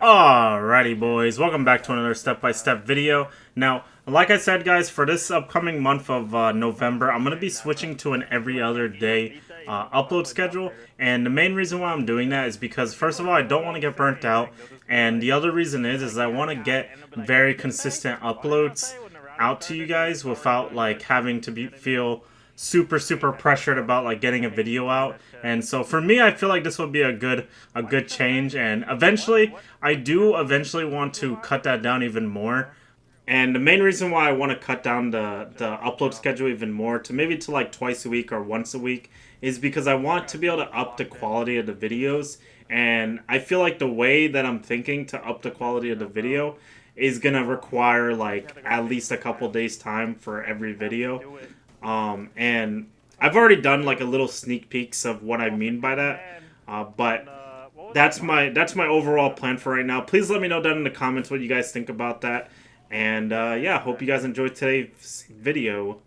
Alrighty boys, welcome back to another step-by-step video. Now, like I said guys, for this upcoming month of November, I'm going to be switching to an every other day upload schedule. And the main reason why I'm doing that is because, first of all, I don't want to get burnt out. And the other reason is I want to get very consistent uploads out to you guys without like having to feel super pressured about like getting a video out. And so for me, I feel like this would be a good change, and eventually I do want to cut that down even more. And the main reason why I want to cut down the upload schedule even more to maybe to like twice a week or once a week is because I want to be able to up the quality of the videos. And I feel like the way that I'm thinking to up the quality of the video is gonna require like at least a couple days time for every video. And I've already done like a little sneak peeks of what I mean by that, but that's my overall plan for right now. Please let me know down in the comments what you guys think about that, and yeah, hope you guys enjoyed today's video.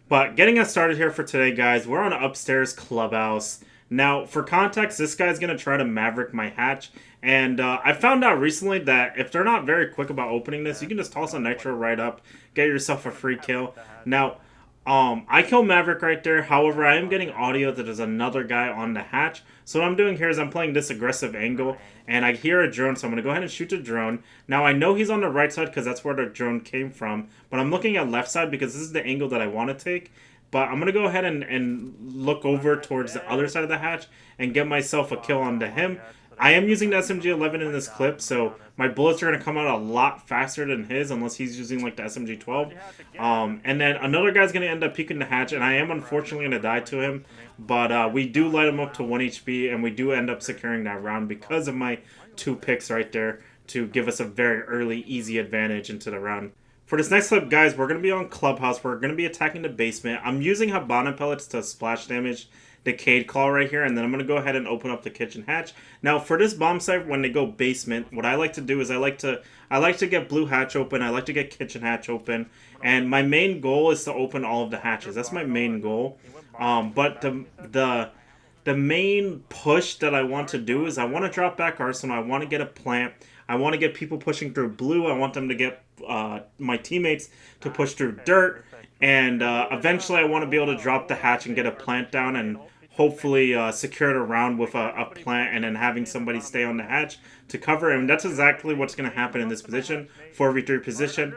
But getting us started here for today, guys, we're on upstairs Clubhouse. Now, for context, this guy's gonna try to maverick my hatch, and I found out recently that if they're not very quick about opening this, you can just toss a nitro right up, get yourself a free kill. Now, I kill Maverick right there. However, I am getting audio that there's another guy on the hatch. So what I'm doing here is I'm playing this aggressive angle, and I hear a drone, so I'm going to go ahead and shoot the drone. Now, I know he's on the right side because that's where the drone came from, but I'm looking at left side because this is the angle that I want to take. But I'm going to go ahead and look over towards the other side of the hatch and get myself a kill onto him. I am using the SMG-11 in this clip, so my bullets are going to come out a lot faster than his, unless he's using like the SMG-12. And then another guy's going to end up peeking the hatch, and I am unfortunately going to die to him. But we do light him up to 1 HP, and we do end up securing that round because of my 2 picks right there to give us a very early, easy advantage into the round. For this next clip, guys, we're going to be on Clubhouse. We're going to be attacking the basement. I'm using Habana pellets to splash damage the Cade Claw right here, and then I'm going to go ahead and open up the kitchen hatch. Now, for this bomb site, when they go basement, what I like to do is I like to get blue hatch open, I like to get kitchen hatch open, and my main goal is to open all of the hatches. That's my main goal. But the main push that I want to do is I want to drop back Arsenal, I want to get a plant, I want to get people pushing through blue, I want them to get my teammates to push through dirt, and eventually I want to be able to drop the hatch and get a plant down and hopefully secure it around with a plant, and then having somebody stay on the hatch to cover. And that's exactly what's going to happen in this position, 4v3 position.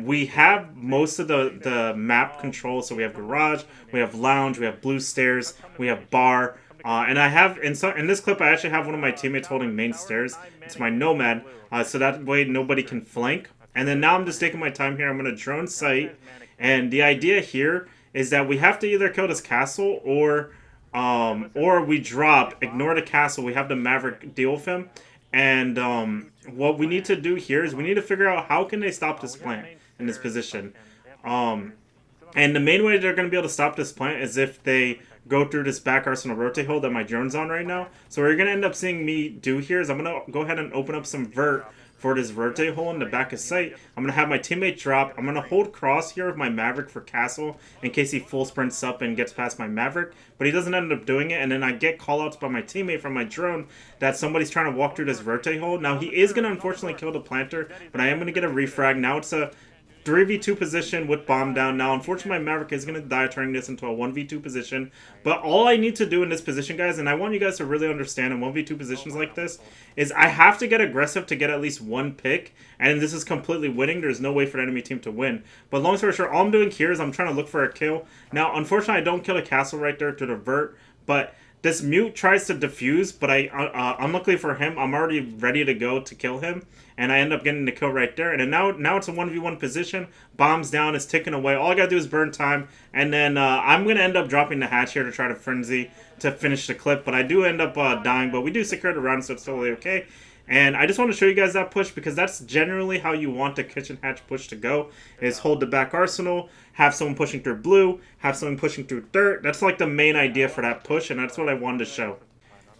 We have most of the map control, so we have garage, we have lounge, we have blue stairs, we have bar. And I have, in this clip, I actually have one of my teammates holding main stairs. It's my Nomad, so that way nobody can flank. And then now I'm just taking my time here. I'm going to drone site. And the idea here is that we have to either kill this castle or we drop, ignore the castle. We have the Maverick deal with him. And what we need to do here is we need to figure out how can they stop this plant in this position. And the main way they're going to be able to stop this plant is if they go through this back arsenal rotate hole that my drone's on right now. So what you're going to end up seeing me do here is I'm going to go ahead and open up some vert for this rotate hole in the back of sight. I'm going to have my teammate drop. I'm going to hold cross here with my Maverick for castle in case he full sprints up and gets past my Maverick, but he doesn't end up doing it. And then I get callouts by my teammate from my drone that somebody's trying to walk through this rotate hole. Now he is going to unfortunately kill the planter, but I am going to get a refrag. Now it's a 3v2 position with bomb down. Now, unfortunately, my Maverick is going to die, turning this into a 1v2 position. But all I need to do in this position, guys, and I want you guys to really understand in 1v2 positions like this, is I have to get aggressive to get at least 1 pick. And this is completely winning. There's no way for the enemy team to win. But long story short, all I'm doing here is I'm trying to look for a kill. Now, unfortunately, I don't kill a castle right there to divert, but this mute tries to defuse, but unluckily for him, I'm already ready to go to kill him, and I end up getting the kill right there. And then now it's a 1v1 position. Bombs down, it's ticking away. All I gotta do is burn time, and then I'm gonna end up dropping the hatch here to try to frenzy to finish the clip. But I do end up dying, but we do secure the round, so it's totally okay. And I just want to show you guys that push because that's generally how you want the kitchen hatch push to go, is hold the back arsenal, have someone pushing through blue, have someone pushing through dirt. That's like the main idea for that push, and that's what I wanted to show.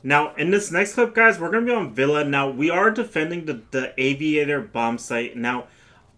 Now, in this next clip, guys, we're going to be on Villa. Now, we are defending the Aviator bomb site. Now,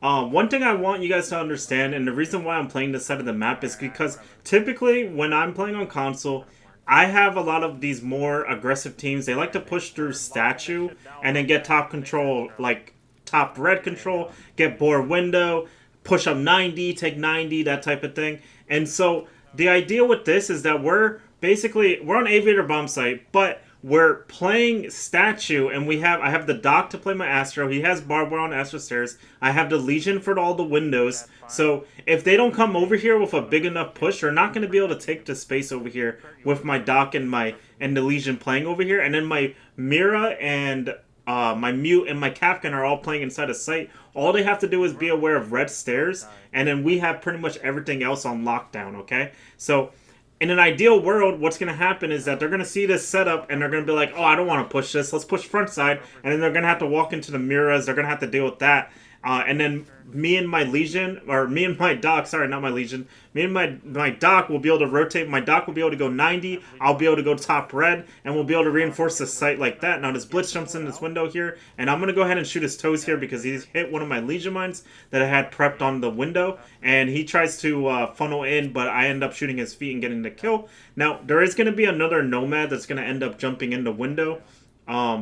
one thing I want you guys to understand, and the reason why I'm playing this side of the map is because typically when I'm playing on console, I have a lot of these more aggressive teams. They like to push through statue and then get top control, like top red control, get board window, push up 90, take 90, that type of thing. And so the idea with this is that we're on Aviator bomb site, but we're playing statue, and I have the Doc to play my Astro. He has barbed wire on Astro stairs. I have the Legion for all the windows. So if they don't come over here with a big enough push, they're not going to be able to take the space over here with my Doc and the Legion playing over here. And then my Mira and my Mute and my Capcan are all playing inside a site. All they have to do is be aware of red stairs, and then we have pretty much everything else on lockdown, okay? So in an ideal world, what's going to happen is that they're going to see this setup and they're going to be like, oh, I don't want to push this. Let's push front side. And then they're going to have to walk into the Miras. They're going to have to deal with that. And then me and my Legion, or me and my Doc, sorry, not my Legion, me and my Doc will be able to rotate. My Doc will be able to go 90. I'll be able to go top red, and we'll be able to reinforce the site like that. Now this Blitz jumps in this window here, and I'm going to go ahead and shoot his toes here because he's hit one of my Legion mines that I had prepped on the window, and he tries to funnel in, but I end up shooting his feet and getting the kill. Now, there is going to be another Nomad that's going to end up jumping in the window.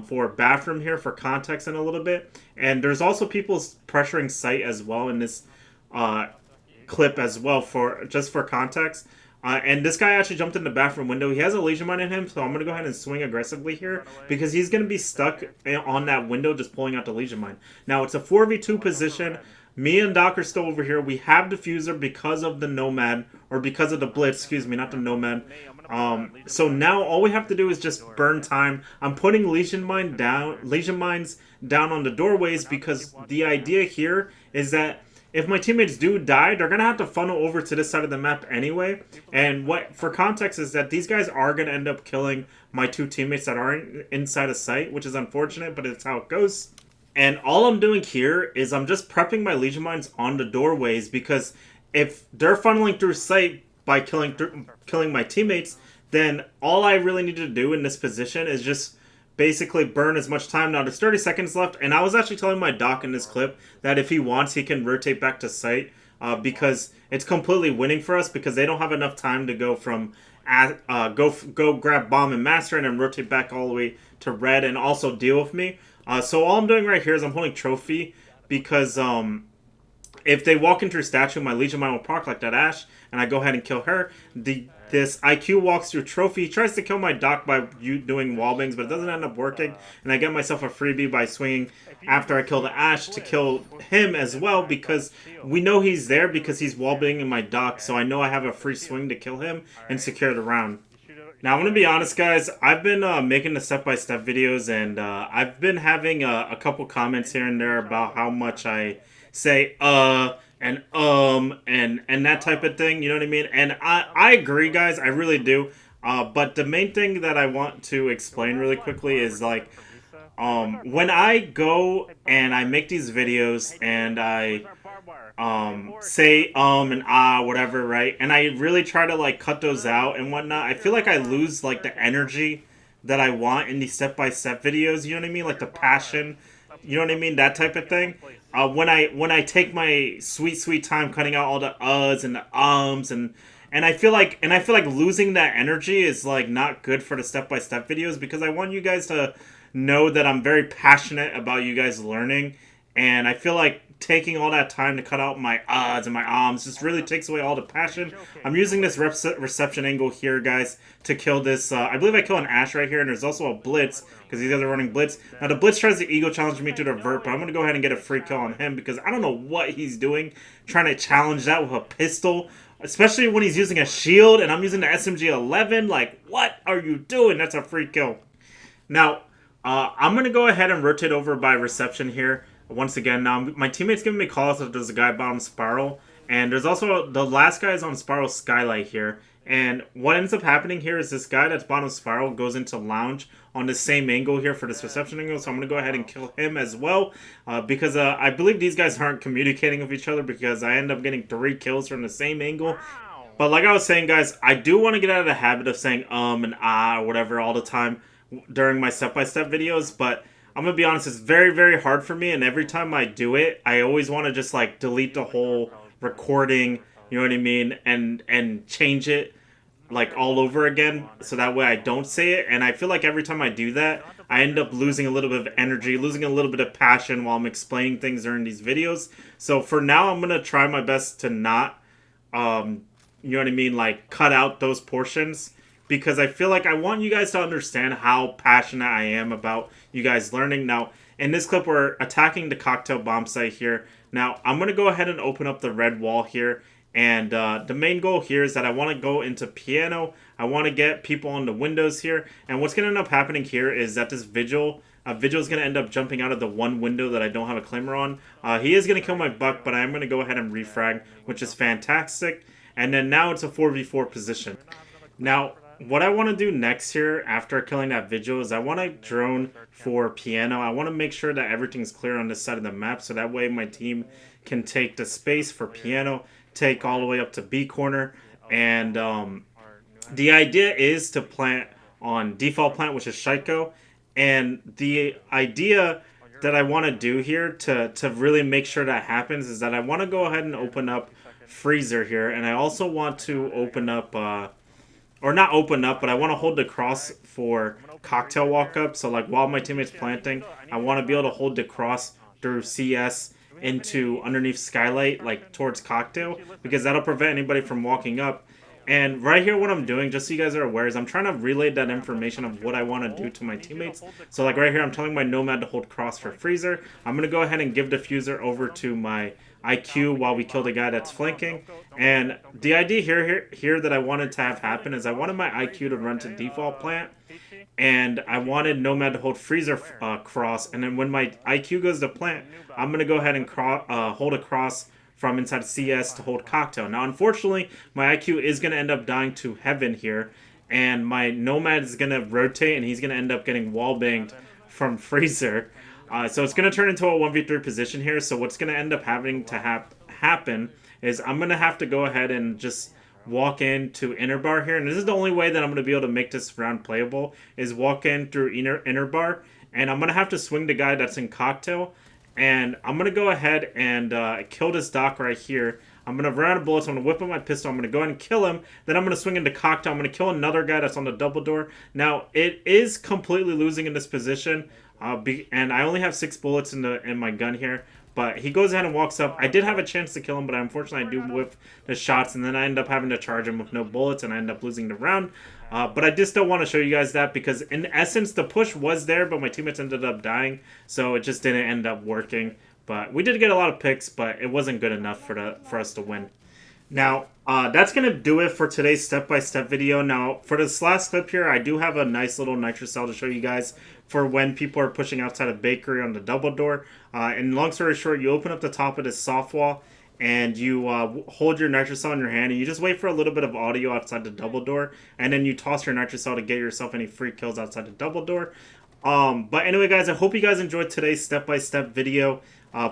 For bathroom here for context in a little bit, and there's also people pressuring site as well in this clip as well for context. And this guy actually jumped in the bathroom window. He has a Legion mine in him, so I'm gonna go ahead and swing aggressively here because he's gonna be stuck on that window just pulling out the Legion mine. Now it's a 4v2 position. Me and Doc are still over here. We have Diffuser because of the Nomad, or because of the Blitz, excuse me, not the Nomad. So now all we have to do is just burn time. I'm putting Legion mines down on the doorways because the idea here is that if my teammates do die, they're going to have to funnel over to this side of the map anyway. And what, for context, is that these guys are going to end up killing my two teammates that aren't inside a site, which is unfortunate, but it's how it goes. And all I'm doing here is I'm just prepping my Legion mines on the doorways because if they're funneling through site by killing my teammates, then all I really need to do in this position is just basically burn as much time. Now there's 30 seconds left, and I was actually telling my Doc in this clip that if he wants, he can rotate back to site because it's completely winning for us because they don't have enough time to go from go grab bomb and master and then rotate back all the way to red and also deal with me. So all I'm doing right here is I'm holding trophy because if they walk into her statue, my Legion mine will proc like that Ash, and I go ahead and kill her. This IQ walks through trophy. He tries to kill my Doc by doing wallbangs, but it doesn't end up working. And I get myself a freebie by swinging after I kill the Ash to kill him as well because we know he's there because he's wallbanging my Doc, so I know I have a free swing to kill him and secure the round. Now, I'm going to be honest, guys. I've been making the step-by-step videos, and I've been having a couple comments here and there about how much I say, and that type of thing, you know what I mean? And I agree, guys, I really do. But the main thing that I want to explain really quickly is, like, when I go and I make these videos and I say and whatever, right? And I really try to like cut those out and whatnot. I feel like I lose like the energy that I want in these step-by-step videos, you know what I mean? Like the passion, you know what I mean? That type of thing. When I take my sweet time cutting out all the uhs and the and I feel like losing that energy is like not good for the step-by-step videos because I want you guys to know that I'm very passionate about you guys learning, and I feel like taking all that time to cut out my uhs and my ums just really takes away all the passion. I'm using this reception angle here, guys, to kill this. I believe I kill an Ash right here, and there's also a Blitz, because these guys are running Blitz. Now, the Blitz tries to ego challenge me to the vert, but I'm going to go ahead and get a free kill on him, because I don't know what he's doing, trying to challenge that with a pistol, especially when he's using a shield, and I'm using the SMG-11. Like, what are you doing? That's a free kill. Now, I'm going to go ahead and rotate over by reception here. Once again, now my teammate's giving me calls that there's a guy bottom spiral, and there's also the last guy is on spiral skylight here. And what ends up happening here is this guy that's bottom spiral goes into lounge on the same angle here for this reception angle. So I'm going to go ahead and kill him as well because I believe these guys aren't communicating with each other because I end up getting 3 kills from the same angle. But like I was saying, guys, I do want to get out of the habit of saying and or whatever all the time during my step-by-step videos, but I'm going to be honest, it's very, very hard for me, and every time I do it, I always want to just, like, delete the whole recording, you know what I mean, and change it like all over again, so that way I don't say it. And I feel like every time I do that, I end up losing a little bit of energy, losing a little bit of passion while I'm explaining things during these videos. So for now, I'm gonna try my best to not, you know what I mean, like cut out those portions, because I feel like I want you guys to understand how passionate I am about you guys learning. Now, in this clip, we're attacking the cocktail bomb site here. Now, I'm gonna go ahead and open up the red wall here. And the main goal here is that I want to go into piano. I want to get people on the windows here. And what's going to end up happening here is that this Vigil is going to end up jumping out of the one window that I don't have a claimer on. He is going to kill my buck, but I'm going to go ahead and refrag, which is fantastic. And then now it's a 4v4 position. Now, what I want to do next here after killing that Vigil is I want to drone for piano. I want to make sure that everything's clear on this side of the map, so that way my team can take the space for piano, take all the way up to B corner. And the idea is to plant on default plant, which is Shaiko. And the idea that I want to do here to really make sure that happens is that I want to go ahead and open up Freezer here. And I also want to open up, or not open up, but I want to hold the cross for cocktail walk up. So like while my teammate's planting, I want to be able to hold the cross through CS into underneath skylight, like towards cocktail, because that'll prevent anybody from walking up. And right here, what I'm doing, just so you guys are aware, is I'm trying to relay that information of what I want to do to my teammates. So like right here, I'm telling my Nomad to hold cross for Freezer. I'm going to go ahead and give Diffuser over to my IQ while we kill the guy that's flanking. And the idea here that I wanted to have happen is I wanted my IQ to run to default plant, and I wanted Nomad to hold Freezer cross. And then when my IQ goes to plant, I'm going to go ahead and hold a cross from inside CS to hold cocktail. Now, unfortunately, my IQ is going to end up dying to heaven here, and my Nomad is going to rotate, and he's going to end up getting wall-banged from Freezer. So it's going to turn into a 1v3 position here. So what's going to end up having to happen is I'm going to have to go ahead and just walk into inner bar here. And this is the only way that I'm going to be able to make this round playable, is walk in through inner bar. And I'm going to have to swing the guy that's in cocktail. And I'm going to go ahead and kill this Doc right here. I'm going to run out of bullets. I'm going to whip up my pistol. I'm going to go ahead and kill him. Then I'm going to swing into cocktail. I'm going to kill another guy that's on the double door. Now, it is completely losing in this position. And I only have 6 bullets in my gun here. But he goes ahead and walks up. I did have a chance to kill him, but unfortunately I do whiff the shots. And then I end up having to charge him with no bullets, and I end up losing the round. But I just still want to show you guys that, because in essence the push was there, but my teammates ended up dying. So it just didn't end up working. But we did get a lot of picks, but it wasn't good enough for us to win. Now, that's going to do it for today's step-by-step video. Now, for this last clip here, I do have a nice little nitrocell to show you guys for when people are pushing outside a bakery on the double door. And long story short, you open up the top of this soft wall, and you hold your nitrocell in your hand, and you just wait for a little bit of audio outside the double door, and then you toss your nitrocell to get yourself any free kills outside the double door. But anyway, guys, I hope you guys enjoyed today's step-by-step video.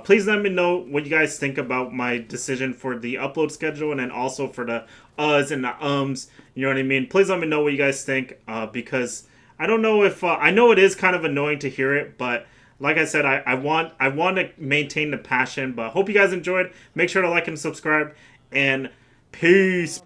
Please let me know what you guys think about my decision for the upload schedule, and then also for the uhs and the ums. You know what I mean? Please let me know what you guys think, because I don't know if I know it is kind of annoying to hear it, but like I said, I want to maintain the passion. But hope you guys enjoyed. Make sure to like and subscribe, and peace.